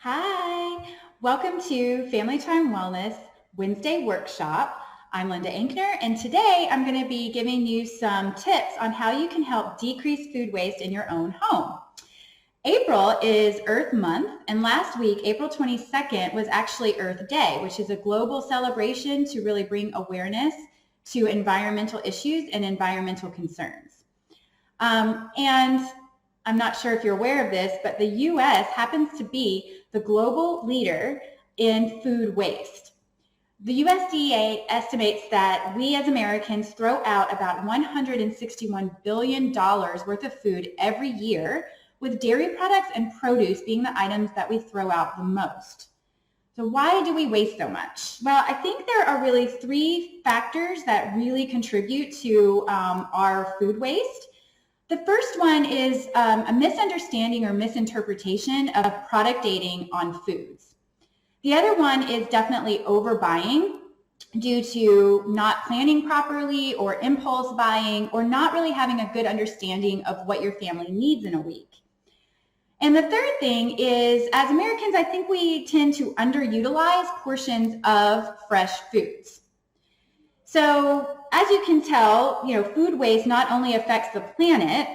Hi, welcome to Family Time Wellness Wednesday Workshop. I'm Linda Ankner, and today I'm going to be giving you some tips on how you can help decrease food waste in your own home. April is Earth Month, and last week, April 22nd, was actually Earth Day, which is a global celebration to really bring awareness to environmental issues and environmental concerns. And I'm not sure if you're aware of this, but the U.S. happens to be the global leader in food waste. The USDA estimates that we as Americans throw out about $161 billion worth of food every year, with dairy products and produce being the items that we throw out the most. So why do we waste so much? Well, I think there are really three factors that really contribute to our food waste. The first one is a misunderstanding or misinterpretation of product dating on foods. The other one is definitely overbuying due to not planning properly or impulse buying or not really having a good understanding of what your family needs in a week. And the third thing is, as Americans, I think we tend to underutilize portions of fresh foods. So as you can tell, food waste not only affects the planet,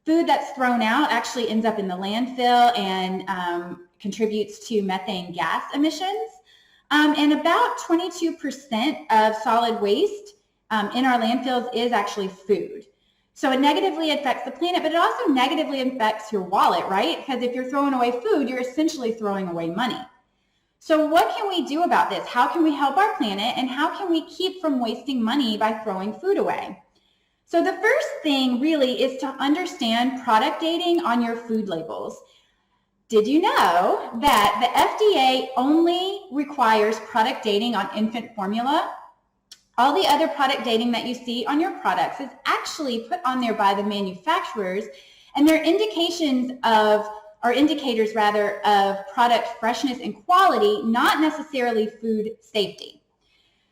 food that's thrown out actually ends up in the landfill and contributes to methane gas emissions. And about 22% of solid waste in our landfills is actually food. So it negatively affects the planet, but it also negatively affects your wallet, right? Because if you're throwing away food, you're essentially throwing away money. So what can we do about this? How can we help our planet, and how can we keep from wasting money by throwing food away? So the first thing really is to understand product dating on your food labels. Did you know that the FDA only requires product dating on infant formula? All the other product dating that you see on your products is actually put on there by the manufacturers, and they're indicators of product freshness and quality, not necessarily food safety.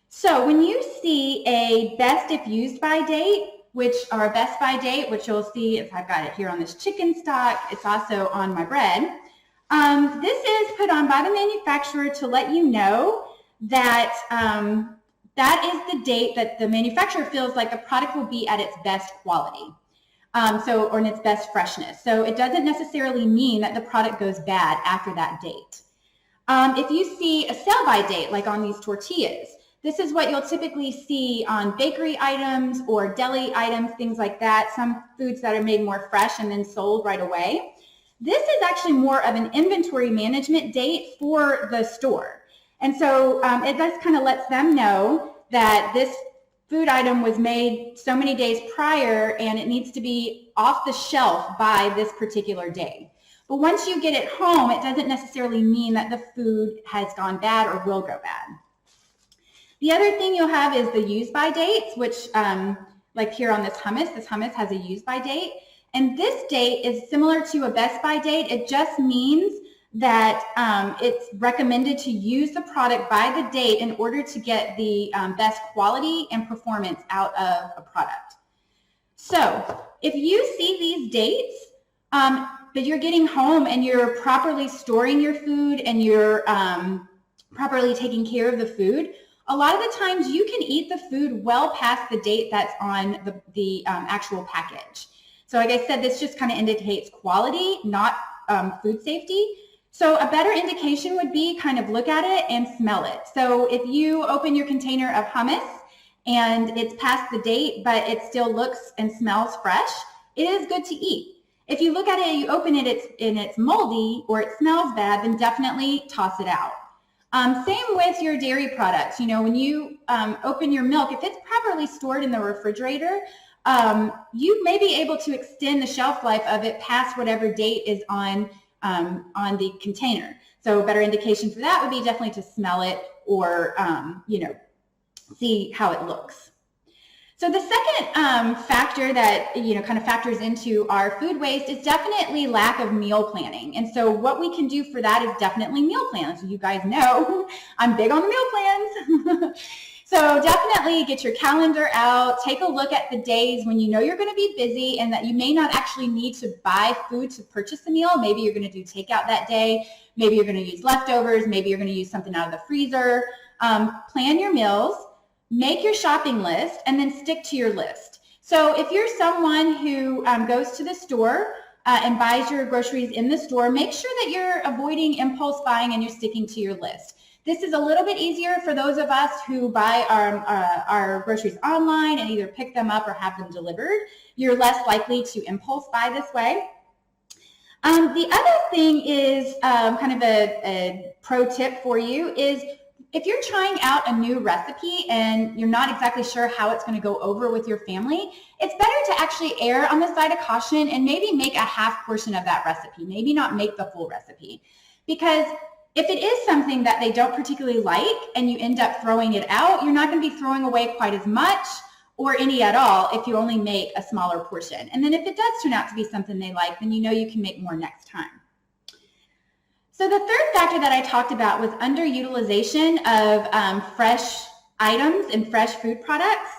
So when you see a best if used by date, which you'll see if I've got it here on this chicken stock, it's also on my bread. This is put on by the manufacturer to let you know that that is the date that the manufacturer feels like the product will be at its best quality. Or in its best freshness. So it doesn't necessarily mean that the product goes bad after that date. If you see a sell-by date, like on these tortillas, this is what you'll typically see on bakery items or deli items, things like that, some foods that are made more fresh and then sold right away. This is actually more of an inventory management date for the store. And so it just kind of lets them know that this food item was made so many days prior and it needs to be off the shelf by this particular day. But once you get it home, it doesn't necessarily mean that the food has gone bad or will go bad. The other thing you'll have is the use by dates, which like here on this hummus has a use by date. And this date is similar to a best by date. It just means that it's recommended to use the product by the date in order to get the best quality and performance out of a product. So if you see these dates, but you're getting home and you're properly storing your food and you're properly taking care of the food, a lot of the times you can eat the food well past the date that's on the actual package. So like I said, this just kind of indicates quality, not food safety. So a better indication would be kind of look at it and smell it. So if you open your container of hummus and it's past the date, but it still looks and smells fresh, it is good to eat. If you look at it and you open it and it's moldy or it smells bad, then definitely toss it out. Same with your dairy products. When you open your milk, if it's properly stored in the refrigerator, you may be able to extend the shelf life of it past whatever date is on the container. So a better indication for that would be definitely to smell it or, see how it looks. So the second factor that, kind of factors into our food waste is definitely lack of meal planning. And so what we can do for that is definitely meal plans. You guys know I'm big on the meal plans. So definitely get your calendar out, take a look at the days when you know you're going to be busy and that you may not actually need to buy food to purchase the meal. Maybe you're going to do takeout that day. Maybe you're going to use leftovers. Maybe you're going to use something out of the freezer. Plan your meals, make your shopping list, and then stick to your list. So if you're someone who goes to the store and buys your groceries in the store, make sure that you're avoiding impulse buying and you're sticking to your list. This is a little bit easier for those of us who buy our groceries online and either pick them up or have them delivered. You're less likely to impulse buy this way. The other thing is kind of a pro tip for you is if you're trying out a new recipe and you're not exactly sure how it's going to go over with your family, it's better to actually err on the side of caution and maybe make a half portion of that recipe, maybe not make the full recipe. Because if it is something that they don't particularly like and you end up throwing it out, you're not going to be throwing away quite as much or any at all if you only make a smaller portion. And then if it does turn out to be something they like, then you know you can make more next time. So the third factor that I talked about was underutilization of fresh items and fresh food products.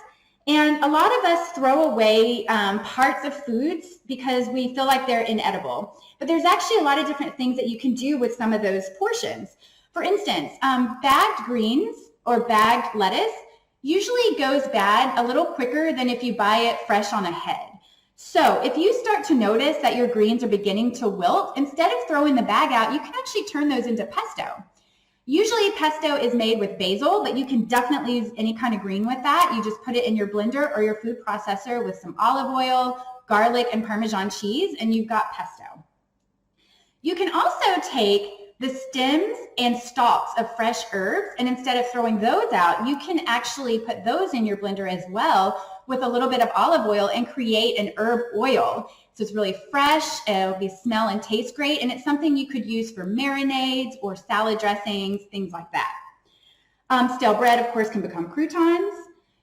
And a lot of us throw away parts of foods because we feel like they're inedible. But there's actually a lot of different things that you can do with some of those portions. For instance, bagged greens or bagged lettuce usually goes bad a little quicker than if you buy it fresh on the head. So if you start to notice that your greens are beginning to wilt, instead of throwing the bag out, you can actually turn those into pesto. Usually pesto is made with basil, but you can definitely use any kind of green with that. You just put it in your blender or your food processor with some olive oil, garlic, and Parmesan cheese, and you've got pesto. You can also take the stems and stalks of fresh herbs, and instead of throwing those out, you can actually put those in your blender as well with a little bit of olive oil and create an herb oil. So it's really fresh, it'll be smell and taste great, and it's something you could use for marinades or salad dressings, things like that. Stale bread, of course, can become croutons.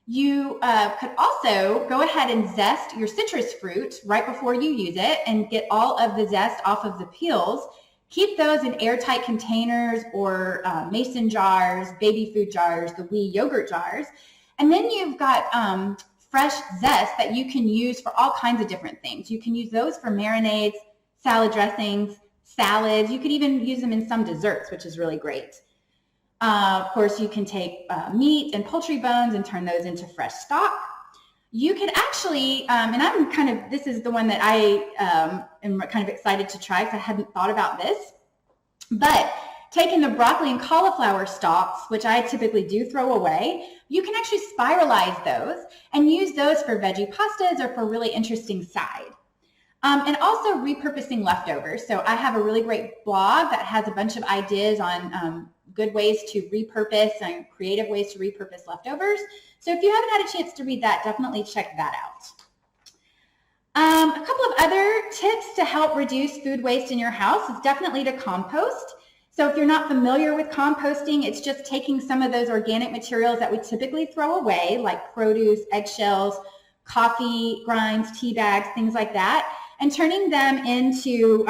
You could also go ahead and zest your citrus fruit right before you use it and get all of the zest off of the peels. Keep those in airtight containers or mason jars, baby food jars, the wee yogurt jars. And then you've got fresh zest that you can use for all kinds of different things. You can use those for marinades, salad dressings, salads. You could even use them in some desserts, which is really great. Of course, you can take meat and poultry bones and turn those into fresh stock. You could actually, and this is the one that I am kind of excited to try because I hadn't thought about this, but taking the broccoli and cauliflower stalks, which I typically do throw away, you can actually spiralize those and use those for veggie pastas or for really interesting side. And also repurposing leftovers. So I have a really great blog that has a bunch of ideas on good ways to repurpose and creative ways to repurpose leftovers. So if you haven't had a chance to read that, definitely check that out. A couple of other tips to help reduce food waste in your house is definitely to compost. So if you're not familiar with composting, it's just taking some of those organic materials that we typically throw away, like produce, eggshells, coffee grinds, tea bags, things like that, and turning them into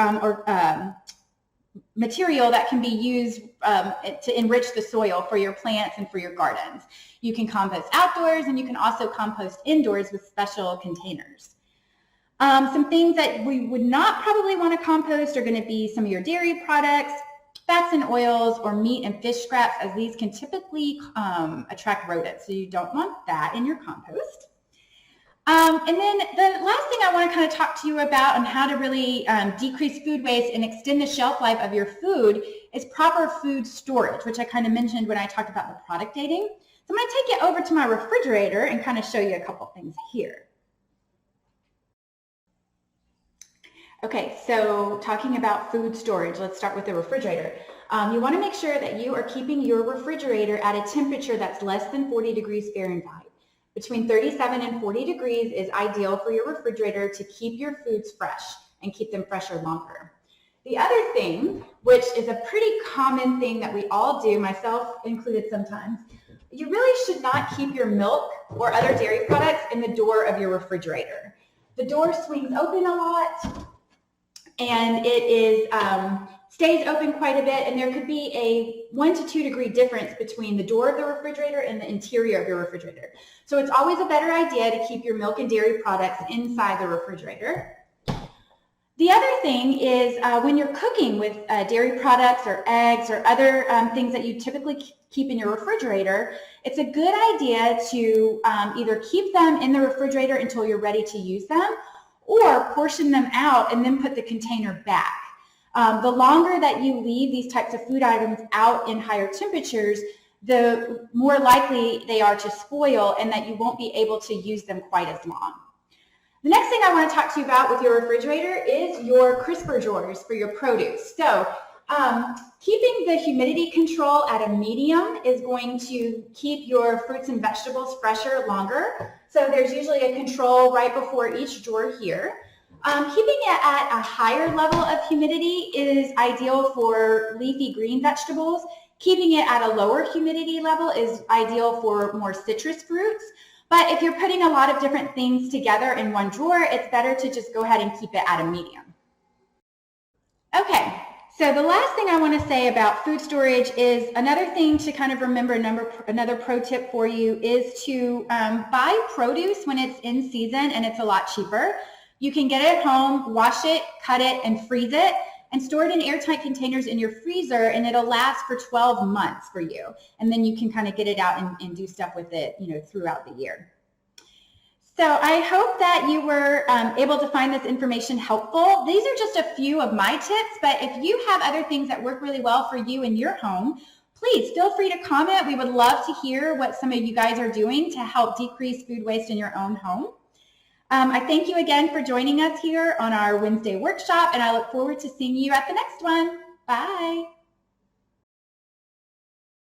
material that can be used to enrich the soil for your plants and for your gardens. You can compost outdoors, and you can also compost indoors with special containers. Some things that we would not probably want to compost are going to be some of your dairy products, fats and oils, or meat and fish scraps, as these can typically attract rodents. So you don't want that in your compost. And then the last thing I want to kind of talk to you about on how to really decrease food waste and extend the shelf life of your food is proper food storage, which I kind of mentioned when I talked about the product dating. So I'm going to take you over to my refrigerator and kind of show you a couple things here. Okay, so talking about food storage, let's start with the refrigerator. You want to make sure that you are keeping your refrigerator at a temperature that's less than 40 degrees Fahrenheit. Between 37 and 40 degrees is ideal for your refrigerator to keep your foods fresh and keep them fresher longer. The other thing, which is a pretty common thing that we all do, myself included sometimes, you really should not keep your milk or other dairy products in the door of your refrigerator. The door swings open a lot, and it is stays open quite a bit, and there could be a 1 to 2 degree difference between the door of the refrigerator and the interior of your refrigerator. So it's always a better idea to keep your milk and dairy products inside the refrigerator. The other thing is when you're cooking with dairy products or eggs or other things that you typically keep in your refrigerator, it's a good idea to either keep them in the refrigerator until you're ready to use them, or portion them out and then put the container back. The longer that you leave these types of food items out in higher temperatures, the more likely they are to spoil and that you won't be able to use them quite as long. The next thing I want to talk to you about with your refrigerator is your crisper drawers for your produce. So keeping the humidity control at a medium is going to keep your fruits and vegetables fresher longer. So there's usually a control right before each drawer here. Keeping it at a higher level of humidity is ideal for leafy green vegetables. Keeping it at a lower humidity level is ideal for more citrus fruits. But if you're putting a lot of different things together in one drawer, it's better to just go ahead and keep it at a medium. Okay, so the last thing I want to say about food storage is another thing to kind of remember, another pro tip for you is to buy produce when it's in season and it's a lot cheaper. You can get it at home, wash it, cut it, and freeze it, and store it in airtight containers in your freezer, and it'll last for 12 months for you. And then you can kind of get it out and do stuff with it, throughout the year. So I hope that you were able to find this information helpful. These are just a few of my tips, but if you have other things that work really well for you in your home, please feel free to comment. We would love to hear what some of you guys are doing to help decrease food waste in your own home. I thank you again for joining us here on our Wednesday workshop, and I look forward to seeing you at the next one. Bye.